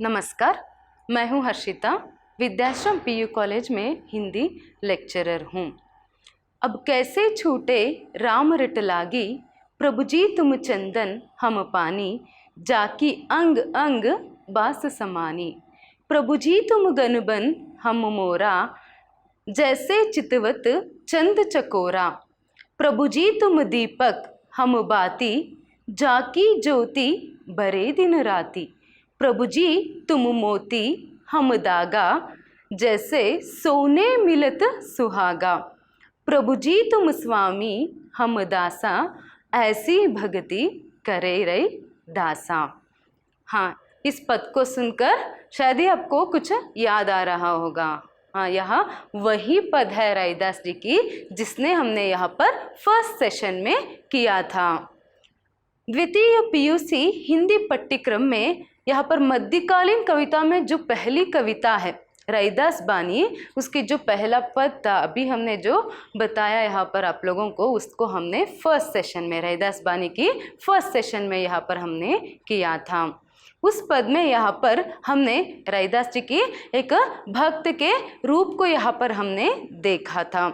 नमस्कार, मैं हूं हर्षिता, विद्याश्रम पीयू कॉलेज में हिंदी लेक्चरर हूं। अब कैसे छूटे राम रट लागी, प्रभु जी तुम चंदन हम पानी, जाकी अंग अंग बास समानी। प्रभु जी तुम गनबन हम मोरा, जैसे चितवत चंद चकोरा। प्रभु जी तुम दीपक हम बाती, जाकी ज्योति बरे दिन राती। प्रभु जी तुम मोती हम दागा, जैसे सोने मिलत सुहागा। प्रभु जी तुम स्वामी हम दासा, ऐसी भक्ति करे रे दासा। हाँ, इस पद को सुनकर शायद ही आपको कुछ याद आ रहा होगा। हाँ, यह वही पद है रैदास जी की जिसने हमने यहाँ पर फर्स्ट सेशन में किया था। द्वितीय पीयूसी हिंदी पाठ्यक्रम में यहाँ पर मध्यकालीन कविता में जो पहली कविता है रैदास बानी, उसकी जो पहला पद था, अभी हमने जो बताया यहाँ पर आप लोगों को, उसको हमने फर्स्ट सेशन में, रैदास बानी की फर्स्ट सेशन में यहाँ पर हमने किया था। उस पद में यहाँ पर हमने रैदास जी की एक भक्त के रूप को यहाँ पर हमने देखा था।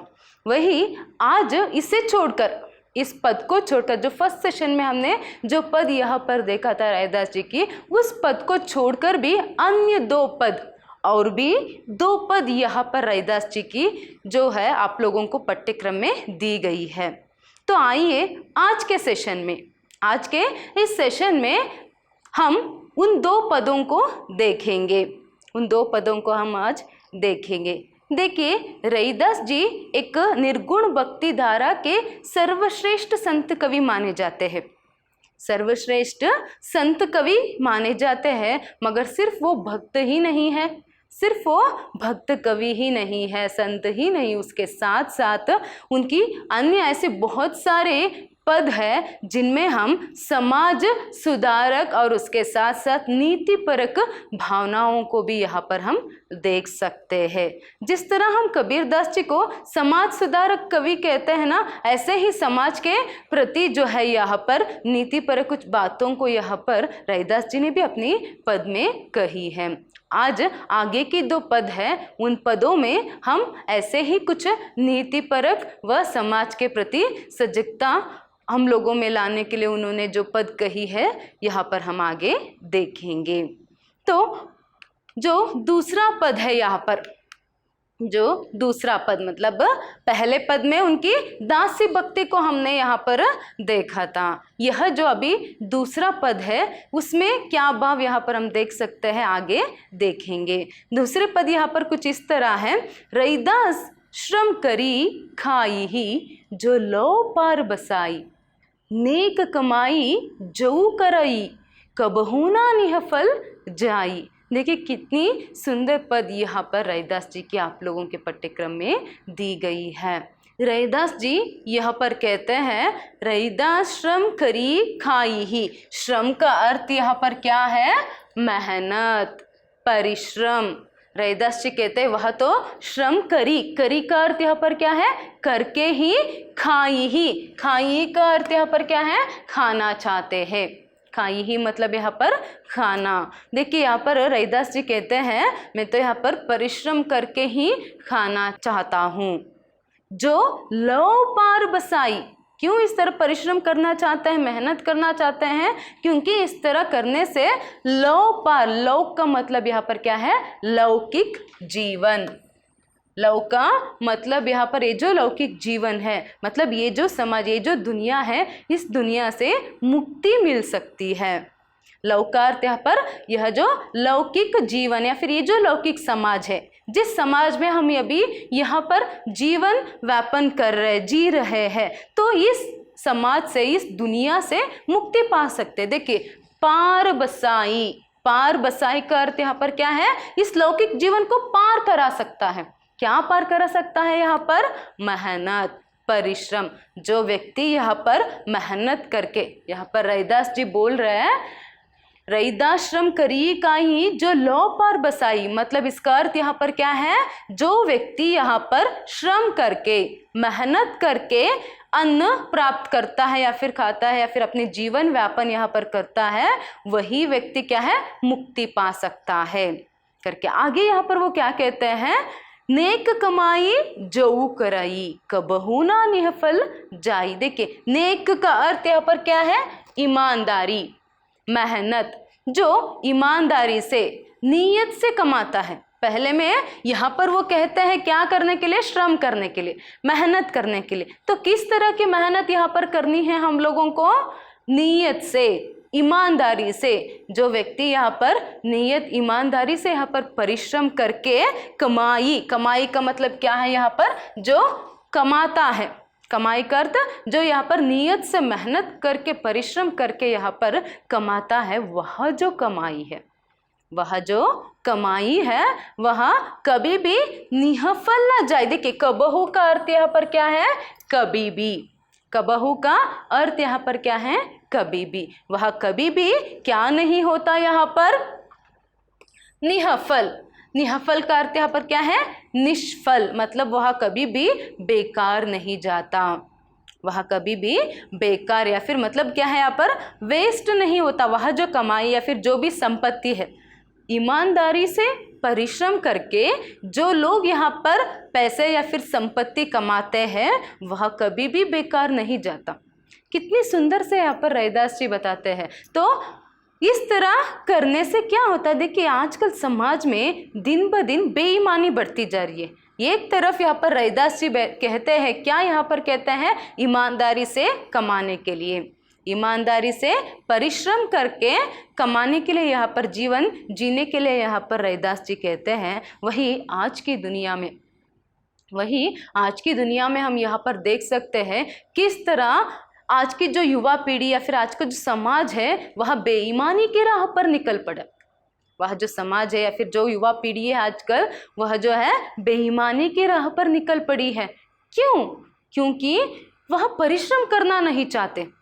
वही आज इसे छोड़कर, इस पद को छोड़कर, जो फर्स्ट सेशन में हमने जो पद यहाँ पर देखा था रैदास जी की, उस पद को छोड़कर भी अन्य दो पद, और भी दो पद यहाँ पर रैदास जी की जो है आप लोगों को पाठ्यक्रम में दी गई है। तो आइए आज के सेशन में, आज के इस सेशन में हम उन दो पदों को देखेंगे। उन दो पदों को हम आज देखेंगे। देखिए, रैदास जी एक निर्गुण भक्ति धारा के सर्वश्रेष्ठ संत कवि माने जाते हैं। सर्वश्रेष्ठ संत कवि माने जाते हैं, मगर सिर्फ वो भक्त ही नहीं है, सिर्फ वो भक्त कवि ही नहीं है, संत ही नहीं, उसके साथ साथ उनकी अन्य ऐसे बहुत सारे पद है जिनमें हम समाज सुधारक और उसके साथ साथ नीतिपरक भावनाओं को भी यहाँ पर हम देख सकते हैं। जिस तरह हम कबीरदास जी को समाज सुधारक कवि कहते हैं ना, ऐसे ही समाज के प्रति जो है यहाँ पर नीतिपरक कुछ बातों को यहाँ पर रैदास जी ने भी अपनी पद में कही है। आज आगे की दो पद है, उन पदों में हम ऐसे ही कुछ नीतिपरक व समाज के प्रति सजगता हम लोगों में लाने के लिए उन्होंने जो पद कही है यहाँ पर हम आगे देखेंगे। तो जो दूसरा पद है यहाँ पर, जो दूसरा पद मतलब पहले पद में उनकी दासी भक्ति को हमने यहाँ पर देखा था। यह जो अभी दूसरा पद है उसमें क्या भाव यहाँ पर हम देख सकते हैं, आगे देखेंगे। दूसरे पद यहाँ पर कुछ इस तरह है, रैदास श्रम करी खाई ही, जो लो पार बसाई, नेक कमाई जो करई, कबहू ना निह फल जाई। देखिए कितनी सुंदर पद यहाँ पर रैदास जी की आप लोगों के पाठ्यक्रम में दी गई है। रैदास जी यहाँ पर कहते हैं, रैदास श्रम करी खाई ही। श्रम का अर्थ यहाँ पर क्या है? मेहनत, परिश्रम। रैदास जी कहते हैं वह तो श्रम करी, करी का अर्थ यहाँ पर क्या है? करके ही, खाई ही, खाई का अर्थ यहाँ पर क्या है? खाना चाहते हैं। खाई ही मतलब यहाँ पर खाना। देखिए यहाँ पर रैदास जी कहते हैं, मैं तो यहाँ पर परिश्रम करके ही खाना चाहता हूँ। जो लौ पार बसाई, क्यों इस तरह परिश्रम करना चाहते हैं, मेहनत करना चाहते हैं? क्योंकि इस तरह करने से लौ पार, लौ का मतलब यहाँ पर क्या है? लौकिक जीवन। लौ का मतलब यहाँ पर ये जो लौकिक जीवन है, मतलब ये जो समाज, ये जो दुनिया है, इस दुनिया से मुक्ति मिल सकती है। लौकार्थ यहाँ पर यह जो लौकिक जीवन या फिर ये जो लौकिक समाज है, जिस समाज में हम अभी यहाँ पर जीवन व्यापन कर रहे, जी रहे हैं, तो इस समाज से, इस दुनिया से मुक्ति पा सकते। देखिए पार बसाई, पार बसाई का अर्थ यहाँ पर क्या है? इस लौकिक जीवन को पार करा सकता है। क्या पार करा सकता है यहाँ पर? मेहनत, परिश्रम। जो व्यक्ति यहाँ पर मेहनत करके, यहाँ पर रैदास जी बोल रहे हैं, रैदास श्रम करी काई, जो लौ पार बसाई, मतलब इसका अर्थ यहाँ पर क्या है? जो व्यक्ति यहाँ पर श्रम करके, मेहनत करके अन्न प्राप्त करता है या फिर खाता है या फिर अपने जीवन व्यापन यहाँ पर करता है, वही व्यक्ति क्या है, मुक्ति पा सकता है करके आगे यहाँ पर वो क्या कहते हैं, नेक कमाई जऊ कराई कबहू ना निहफल जाई। देखिए नेक का अर्थ यहाँ पर क्या है, ईमानदारी, मेहनत। जो ईमानदारी से नीयत से कमाता है, पहले में यहाँ पर वो कहते हैं क्या करने के लिए, श्रम करने के लिए, मेहनत करने के लिए। तो किस तरह की मेहनत यहाँ पर करनी है हम लोगों को, नीयत से, ईमानदारी से। जो व्यक्ति यहाँ पर नियत ईमानदारी से यहाँ पर परिश्रम करके कमाई, कमाई का मतलब क्या है यहाँ पर, जो कमाता है, कमाई का अर्थ जो यहाँ पर नियत से मेहनत करके परिश्रम करके यहाँ पर कमाता है, वह जो कमाई है, वह जो कमाई है वह कभी भी निहफल ना जाए। देखिए कबहू का अर्थ यहाँ पर क्या है, कभी भी। कबहू का अर्थ यहाँ पर क्या है, कभी भी। वह कभी भी क्या नहीं होता यहाँ पर, निहफल। निहफल का अर्थ यहाँ पर क्या है, निष्फल, मतलब वह कभी भी बेकार नहीं जाता, वह कभी भी बेकार या फिर मतलब क्या है यहाँ पर, वेस्ट नहीं होता। वह जो कमाई या फिर जो भी संपत्ति है, ईमानदारी से परिश्रम करके जो लोग यहाँ पर पैसे या फिर संपत्ति कमाते हैं, वह कभी भी बेकार नहीं जाता। कितनी सुंदर से यहाँ पर रैदास जी बताते हैं। तो इस तरह करने से क्या होता है, देखिए आजकल समाज में दिन ब दिन बेईमानी बढ़ती जा रही है। एक तरफ यहाँ पर रैदास जी कहते हैं, क्या यहाँ पर कहते हैं, ईमानदारी से कमाने के लिए, ईमानदारी से परिश्रम करके कमाने के लिए यहाँ पर जीवन जीने के लिए यहाँ पर रैदास जी कहते हैं। वही आज की दुनिया में हम यहाँ पर देख सकते हैं किस तरह आज की जो युवा पीढ़ी या फिर आज का जो समाज है वह बेईमानी के राह पर निकल पड़ा। वह जो समाज है या फिर जो युवा पीढ़ी है आजकल, वह जो है बेईमानी के राह पर निकल पड़ी है। क्यों? क्योंकि वह परिश्रम करना नहीं चाहते।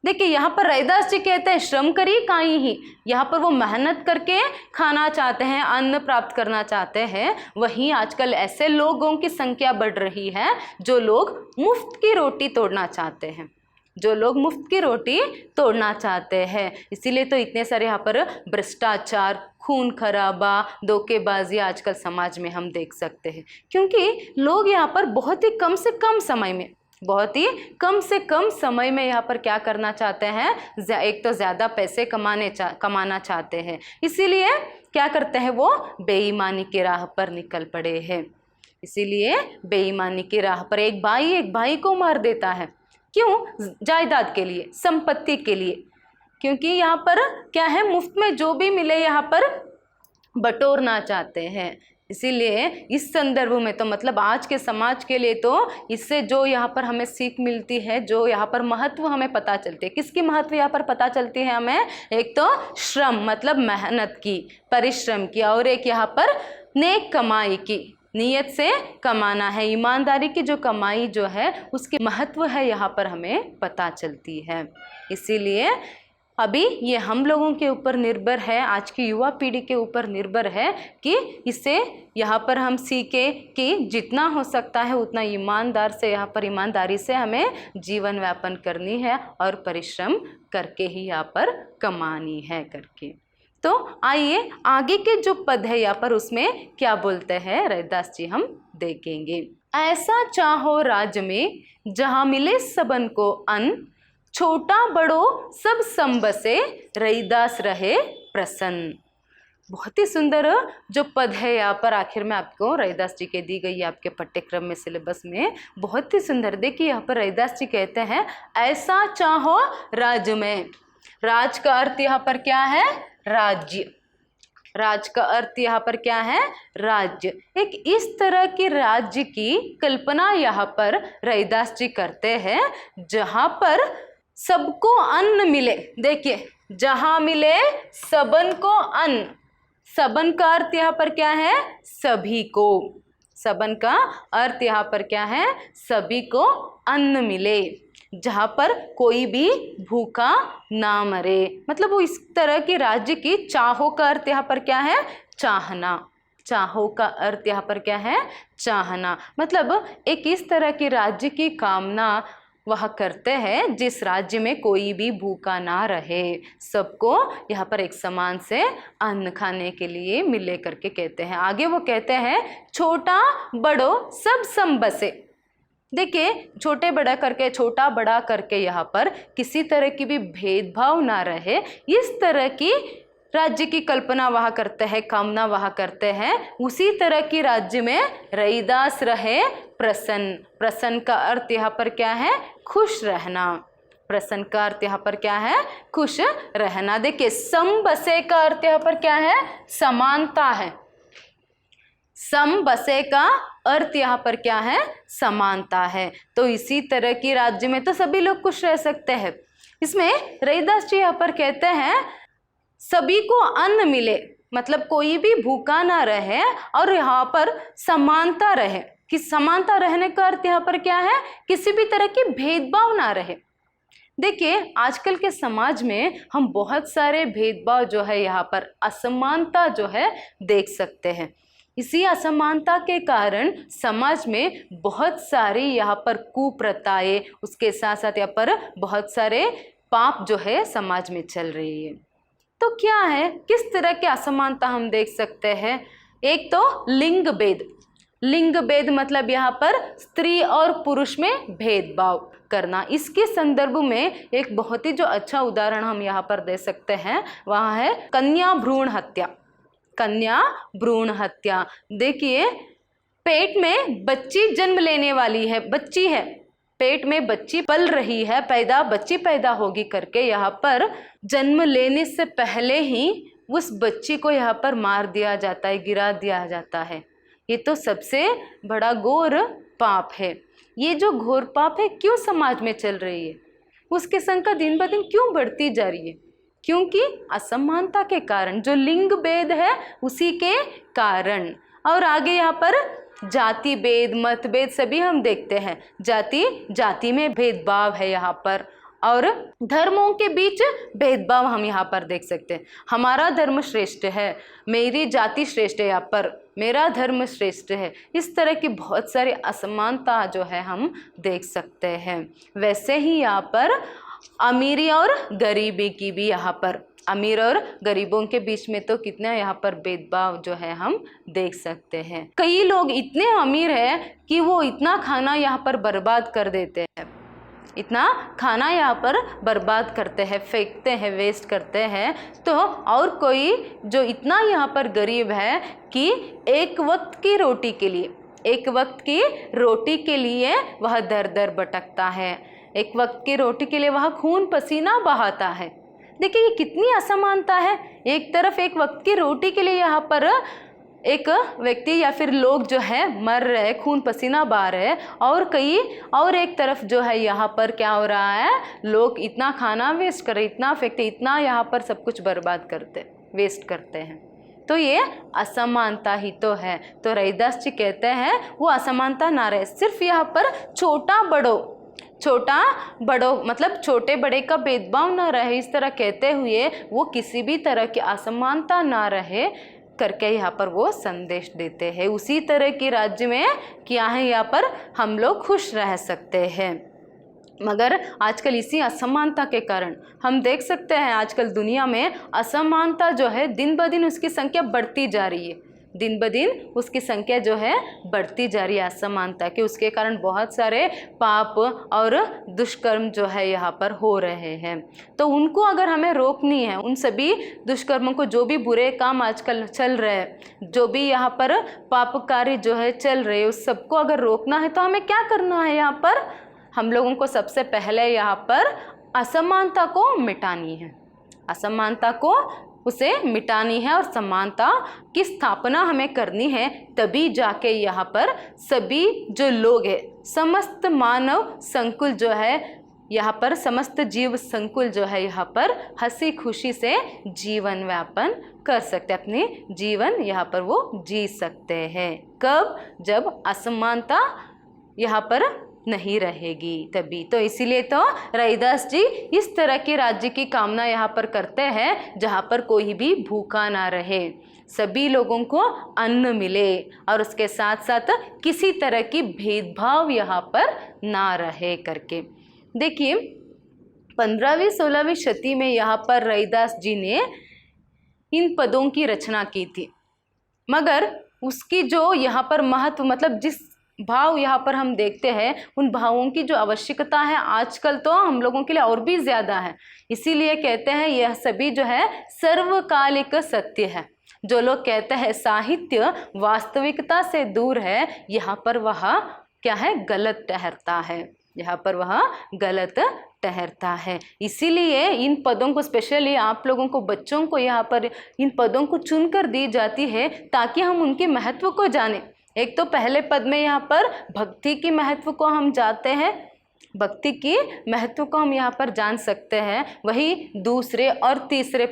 देखिए यहाँ पर रैदास जी कहते हैं श्रम करी काई ही, यहाँ पर वो मेहनत करके खाना चाहते हैं, अन्न प्राप्त करना चाहते हैं। वहीं आजकल ऐसे लोगों की संख्या बढ़ रही है जो लोग मुफ्त की रोटी तोड़ना चाहते हैं, जो लोग मुफ्त की रोटी तोड़ना चाहते हैं। इसीलिए तो इतने सारे यहाँ पर भ्रष्टाचार, खून खराबा, धोखेबाजी आजकल समाज में हम देख सकते हैं। क्योंकि लोग यहाँ पर बहुत ही कम से कम समय में यहाँ पर क्या करना चाहते हैं, एक तो ज़्यादा पैसे कमाना चाहते हैं। इसीलिए क्या करते हैं, वो बेईमानी के राह पर निकल पड़े हैं। इसीलिए बेईमानी के राह पर एक भाई को मार देता है। क्यों? जायदाद के लिए, संपत्ति के लिए। क्योंकि यहाँ पर क्या है, मुफ्त में जो भी मिले यहाँ पर बटोरना चाहते हैं। इसीलिए इस संदर्भ में तो मतलब आज के समाज के लिए तो इससे जो यहाँ पर हमें सीख मिलती है, जो यहाँ पर महत्व हमें पता चलती है, किसकी महत्व यहाँ पर पता चलती है हमें, एक तो श्रम मतलब मेहनत की, परिश्रम की, और एक यहाँ पर नेक कमाई की, नियत से कमाना है, ईमानदारी की जो कमाई जो है उसकी महत्व है यहाँ पर हमें पता चलती है। इसीलिए अभी ये हम लोगों के ऊपर निर्भर है, आज की युवा पीढ़ी के ऊपर निर्भर है कि इससे यहाँ पर हम सीखे कि जितना हो सकता है उतना ईमानदारी से हमें जीवन यापन करनी है और परिश्रम करके ही यहाँ पर कमानी है करके। तो आइए आगे के जो पद है यहाँ पर उसमें क्या बोलते हैं रैदास जी हम देखेंगे। ऐसा चाहो राज में जहाँ मिले सबन को अन्न, छोटा बड़ो सब संबसे रैदास रहे प्रसन्न। बहुत ही सुंदर जो पद है यहाँ पर आखिर में आपको रैदास जी के दी गई है आपके पाठ्यक्रम में, सिलेबस में। बहुत ही सुंदर। देखिए यहाँ पर रैदास जी कहते हैं ऐसा चाहो राज में। राज का अर्थ यहाँ पर क्या है, राज्य। राज का अर्थ यहाँ पर क्या है, राज्य। एक इस तरह के राज्य की कल्पना यहाँ पर रैदास जी करते हैं जहाँ पर सबको अन्न मिले। देखिए जहाँ मिले सबन को अन्न। सबन का अर्थ यहाँ पर क्या है, सभी को। सबन का अर्थ यहाँ पर क्या है, सभी को अन्न मिले, जहाँ पर कोई भी भूखा ना मरे। मतलब वो इस तरह के राज्य की चाहो का अर्थ यहाँ पर क्या है, चाहना। चाहो का अर्थ यहाँ पर क्या है, चाहना। मतलब एक इस तरह के राज्य की कामना वह करते हैं जिस राज्य में कोई भी भूखा ना रहे, सबको यहाँ पर एक समान से अन्न खाने के लिए मिले करके कहते हैं। आगे वो कहते हैं छोटा बड़ो सब सम बसे। देखिए छोटे बड़ा करके, छोटा बड़ा करके यहाँ पर किसी तरह की भी भेदभाव ना रहे, इस तरह की राज्य की कल्पना वह करते हैं, कामना वह करते हैं। उसी तरह की राज्य में रैदास रहे प्रसन्न। प्रसन्न का अर्थ यहाँ पर क्या है? खुश रहना। प्रसन्न का अर्थ यहाँ पर क्या है? खुश रहना। देखिए सम बसे का अर्थ यहाँ पर क्या है? समानता है। सम बसे का अर्थ यहाँ पर क्या है? समानता है। तो इसी तरह की राज्य में तो सभी लोग खुश रह सकते हैं। इसमें रैदास जी यहाँ पर कहते हैं सभी को अन्न मिले, मतलब कोई भी भूखा ना रहे और यहाँ पर समानता रहे। कि समानता रहने का अर्थ यहाँ पर क्या है? किसी भी तरह की भेदभाव ना रहे। देखिए आजकल के समाज में हम बहुत सारे भेदभाव जो है, यहाँ पर असमानता जो है देख सकते हैं। इसी असमानता के कारण समाज में बहुत सारी यहाँ पर कुप्रथाएं, उसके साथ साथ यहाँ पर बहुत सारे पाप जो है समाज में चल रही है। तो क्या है, किस तरह की असमानता हम देख सकते हैं? एक तो लिंग भेद। लिंग भेद मतलब यहाँ पर स्त्री और पुरुष में भेदभाव करना। इसके संदर्भ में एक बहुत ही जो अच्छा उदाहरण हम यहाँ पर दे सकते हैं वह है कन्या भ्रूण हत्या। कन्या भ्रूण हत्या। देखिए पेट में बच्ची जन्म लेने वाली है, बच्ची है, पेट में बच्ची पल रही है, बच्ची पैदा होगी करके यहाँ पर जन्म लेने से पहले ही उस बच्ची को यहाँ पर मार दिया जाता है, गिरा दिया जाता है। ये तो सबसे बड़ा घोर पाप है। ये जो घोर पाप है क्यों समाज में चल रही है? उसकी संख्या दिन ब दिन क्यों बढ़ती जा रही है? क्योंकि असमानता के कारण, जो लिंग भेद है उसी के कारण। और आगे यहाँ पर जाति भेद, मतभेद सभी हम देखते हैं। जाति में भेदभाव है यहाँ पर, और धर्मों के बीच भेदभाव हम यहाँ पर देख सकते हैं। हमारा धर्म श्रेष्ठ है, मेरी जाति श्रेष्ठ है, यहाँ पर मेरा धर्म श्रेष्ठ है। इस तरह की बहुत सारी असमानता जो है हम देख सकते हैं। वैसे ही यहाँ पर अमीरी और गरीबी की भी, यहाँ पर अमीर और गरीबों के बीच में तो कितना यहाँ पर भेदभाव जो है हम देख सकते हैं। कई लोग इतने अमीर हैं कि वो इतना खाना यहाँ पर बर्बाद कर देते हैं, इतना खाना यहाँ पर बर्बाद करते हैं, फेंकते हैं, वेस्ट करते हैं। तो और कोई जो इतना यहाँ पर गरीब है कि एक वक्त की रोटी के लिए वह दर दर भटकता है, एक वक्त की रोटी के लिए वह खून पसीना बहाता है। देखिए ये कितनी असमानता है। एक तरफ एक वक्त की रोटी के लिए यहाँ पर एक व्यक्ति या फिर लोग जो है मर रहे, खून पसीना बहा रहे, और एक तरफ जो है यहाँ पर क्या हो रहा है, लोग इतना खाना वेस्ट कर रहे, इतना फेंकते, इतना यहाँ पर सब कुछ बर्बाद करते, वेस्ट करते हैं। तो ये असमानता ही तो है। तो रैदास जी कहते हैं वो असमानता ना रहे, सिर्फ यहाँ पर छोटा बड़ों मतलब छोटे बड़े का भेदभाव ना रहे, इस तरह कहते हुए वो किसी भी तरह की असमानता ना रहे करके यहाँ पर वो संदेश देते हैं। उसी तरह की राज्य में क्या है, यहाँ पर हम लोग खुश रह सकते हैं। मगर आजकल इसी असमानता के कारण हम देख सकते हैं आजकल दुनिया में असमानता जो है दिन ब दिन उसकी संख्या बढ़ती जा रही है, दिन ब दिन उसकी संख्या जो है बढ़ती जा रही है असमानता के। उसके कारण बहुत सारे पाप और दुष्कर्म जो है यहाँ पर हो रहे हैं। तो उनको अगर हमें रोकनी है, उन सभी दुष्कर्मों को, जो भी बुरे काम आजकल चल रहे हैं, जो भी यहाँ पर पापकारी जो है चल रहे हैं, उस सबको अगर रोकना है तो हमें क्या करना है? यहाँ पर हम लोगों को सबसे पहले यहाँ पर असमानता को मिटानी है, असमानता को उसे मिटानी है और समानता की स्थापना हमें करनी है। तभी जाके यहाँ पर सभी जो लोग हैं, समस्त मानव संकुल जो है यहाँ पर, समस्त जीव संकुल जो है यहाँ पर हंसी खुशी से जीवन व्यापन कर सकते, अपने जीवन यहाँ पर वो जी सकते हैं। कब? जब असमानता यहाँ पर नहीं रहेगी तभी। तो इसीलिए तो रैदास जी इस तरह के राज्य की कामना यहाँ पर करते हैं जहाँ पर कोई भी भूखा ना रहे, सभी लोगों को अन्न मिले और उसके साथ साथ किसी तरह की भेदभाव यहाँ पर ना रहे करके। देखिए 15वीं 16वीं शती में यहाँ पर रैदास जी ने इन पदों की रचना की थी, मगर उसकी जो यहाँ पर महत्व, मतलब जिस भाव यहाँ पर हम देखते हैं, उन भावों की जो आवश्यकता है आजकल तो हम लोगों के लिए और भी ज़्यादा है। इसीलिए कहते हैं यह सभी जो है सर्वकालिक सत्य है। जो लोग कहते हैं साहित्य वास्तविकता से दूर है, यहाँ पर वह क्या है, गलत ठहरता है, यहाँ पर वह गलत ठहरता है। इसीलिए इन पदों को, स्पेशली आप लोगों को, बच्चों को यहाँ पर इन पदों को चुनकर दी जाती है ताकि हम उनके महत्व को जानें। एक तो पहले पद में यहाँ पर भक्ति की महत्व को हम जानते हैं, भक्ति की महत्व को हम यहाँ पर जान सकते हैं। वही दूसरे और तीसरे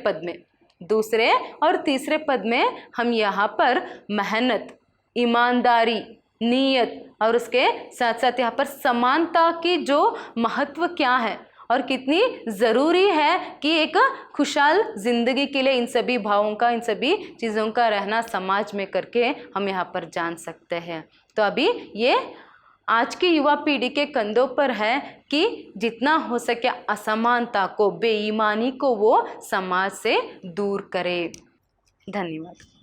पद में हम यहाँ पर मेहनत, ईमानदारी, नीयत और उसके साथ साथ यहाँ पर समानता की जो महत्व क्या है और कितनी ज़रूरी है कि एक खुशहाल ज़िंदगी के लिए इन सभी भावों का, इन सभी चीज़ों का रहना समाज में करके हम यहाँ पर जान सकते हैं। तो अभी ये आज की युवा पीढ़ी के कंधों पर है कि जितना हो सके असमानता को, बेईमानी को वो समाज से दूर करे। धन्यवाद।